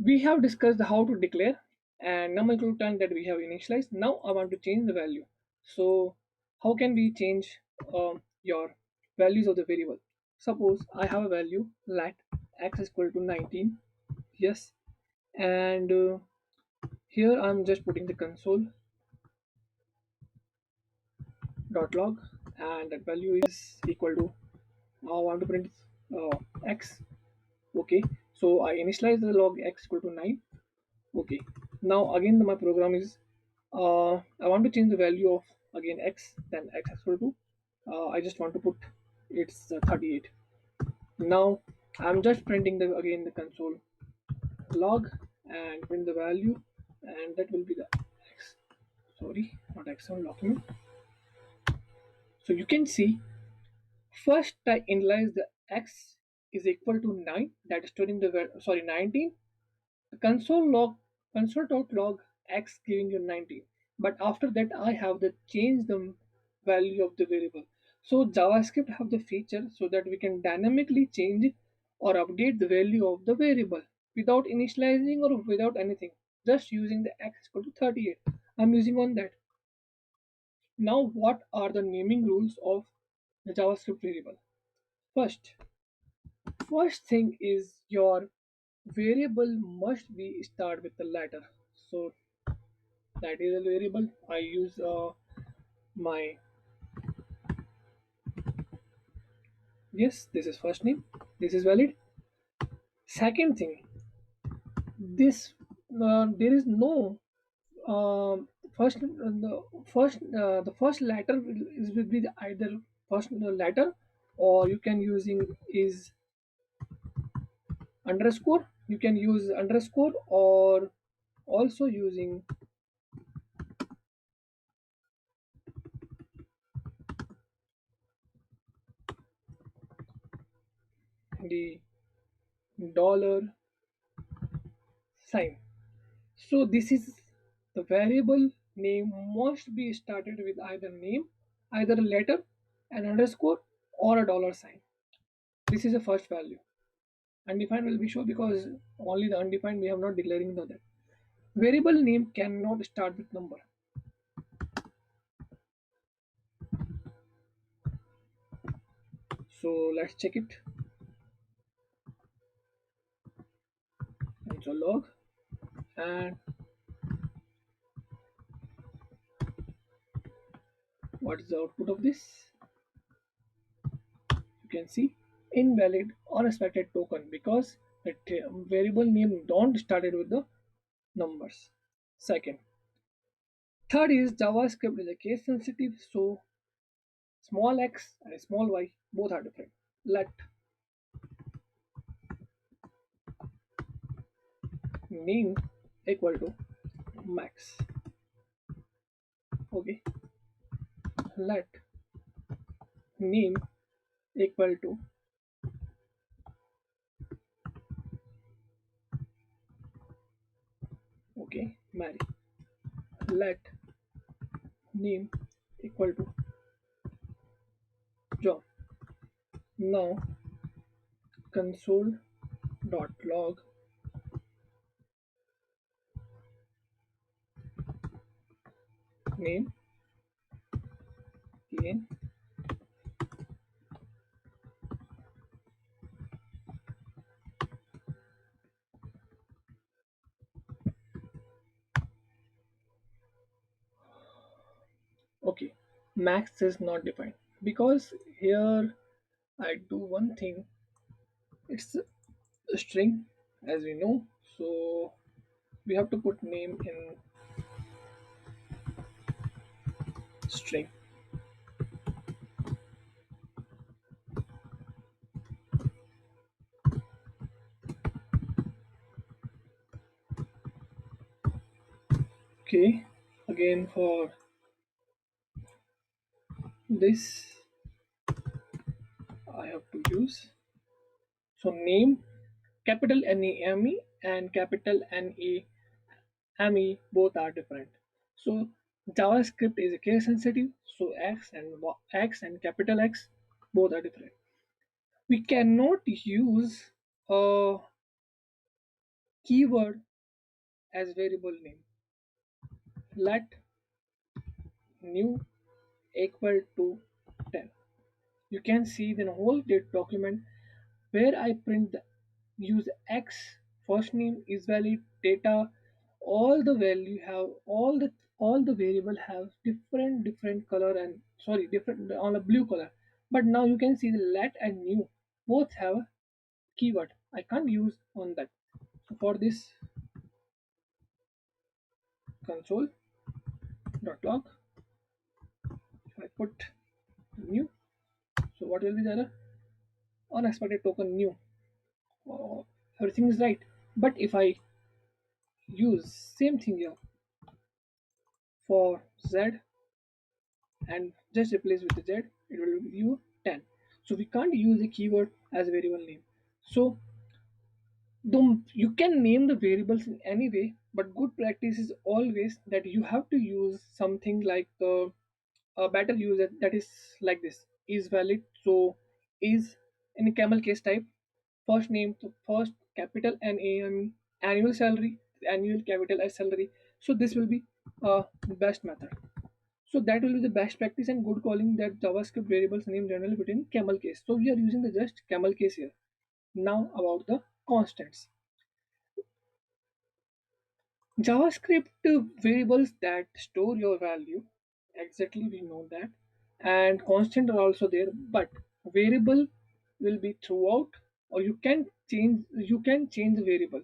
We have discussed how to declare and number equal to 10 that we have initialized. Now I want to change the value. So how can we change your values of the variable? Suppose I have a value let x is equal to 19. Yes, and here I'm just putting the console dot log, and that value is equal to, I want to print x. Okay, so I initialize the log x equal to 9. Okay, now again my program is, I want to change the value of again x, then x equal to, I just want to put it's 38. Now I'm just printing the again the console log and print the value, and that will be the x, sorry, not x1 document. So you can see, first I initialize the x is equal to 9, that is storing the sorry 19. The console.log x giving you 19, but after that I have to change the value of the variable. So JavaScript have the feature so that we can dynamically change or update the value of the variable without initializing or without anything, just using the x equal to 38. I'm using on that. Now what are the naming rules of the JavaScript variable? First thing is your variable must be start with the letter. So that is a variable I use, my, yes, this is first name, this is valid. Second thing, this, there is no, first the first letter will be either first letter, or you can using is underscore, you can use underscore, or also using the dollar sign. So this is the variable name must be started with either name, either a letter, an underscore, or a dollar sign. This is the first value. Undefined will be shown because only the undefined we have not declaring the other. Variable name cannot start with number. So let's check it. Console log, and what is the output of this? You can see invalid unexpected token because the variable name don't started with the numbers. Second, third is JavaScript is a case sensitive, so small x and small y both are different. Let name equal to max. Okay, let name equal to, okay, Mary. Let name equal to John. Now console dot log name again. Okay, max is not defined because here I do one thing. It's a string, as we know, so we have to put name in string. Okay, again for this I have to use, so name capital NAME and capital NAME both are different. So JavaScript is case sensitive, so X and capital X both are different. We cannot use keyword as variable name. Let new equal to 10. You can see the whole document where I print the use x first name is valid data, all the value have all the variable have different color, and sorry, different on a blue color. But now you can see the let and new both have a keyword. I can't use on that. So for this, console.log, if I put new, so what will be the error? Unexpected token new. Oh, everything is right. But if I use same thing here for z and just replace with the z, it will give you 10. So we can't use the keyword as a variable name. So you can name the variables in any way, but good practice is always that you have to use something like a better use that is like this: is valid. So is in a camel case type, first name to first capital NAME, annual salary, annual capital S salary. So this will be best method. So that will be the best practice and good calling that JavaScript variables name generally within camel case. So we are using the just camel case here. Now about the constants. JavaScript variables that store your value, exactly we know that, and constant are also there, but variable will be throughout, or you can change the variable,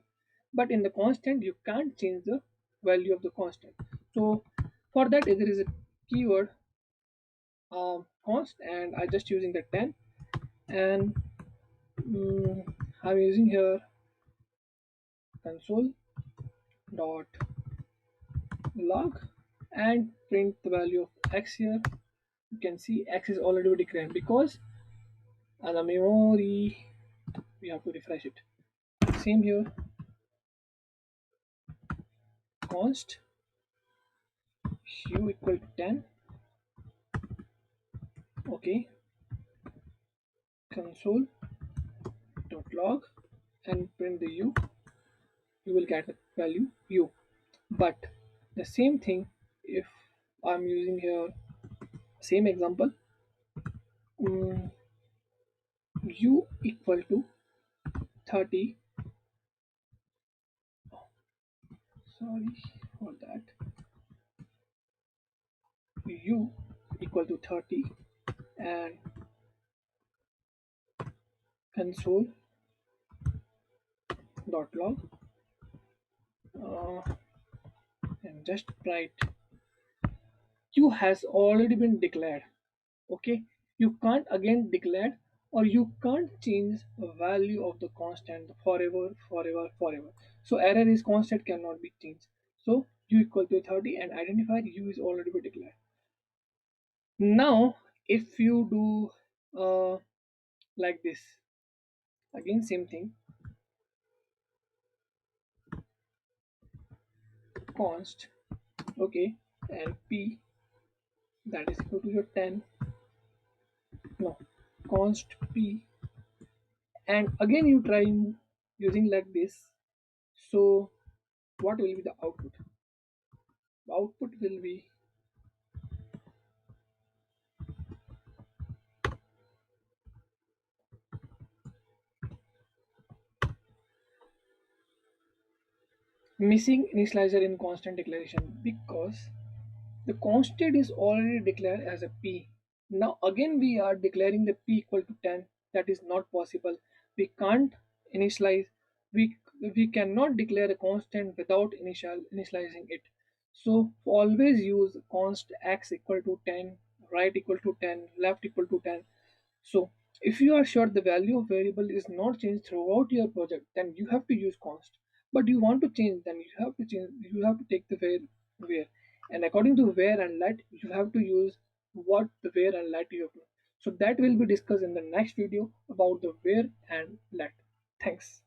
but in the constant you can't change the value of the constant. So for that there is a keyword const, and I just using the 10, and I'm using here console dot log and print the value of x here. You can see x is already declared because as a memory we have to refresh it. Same here, const hue equal to 10. Okay, console dot log and print the u. You will get the value u. But the same thing, if I'm using here same example, um, u equal to 30. Sorry for that. U equal to 30 and console dot log, uh, and just write u has already been declared. Okay, you can't again declare, or you can't change the value of the constant forever. So error is constant cannot be changed. So u equal to 30 and identifier u is already been declared. Now if you do like this, again same thing, const, okay, and p that is equal to your 10, no, const p, and again you try using like this. So what will be the output? The output will be missing initializer in constant declaration because the constant is already declared as a p. Now again we are declaring the p equal to 10. That is not possible. We can't initialize. We we cannot declare a constant without initializing it. So always use const x equal to 10, right equal to 10, left equal to 10. So if you are sure the value of variable is not changed throughout your project, then you have to use const. But you want to change, then you have to change. You have to take the where, and according to where and let, you have to use what the where and let you have to. So that will be discussed in the next video about the where and let. Thanks.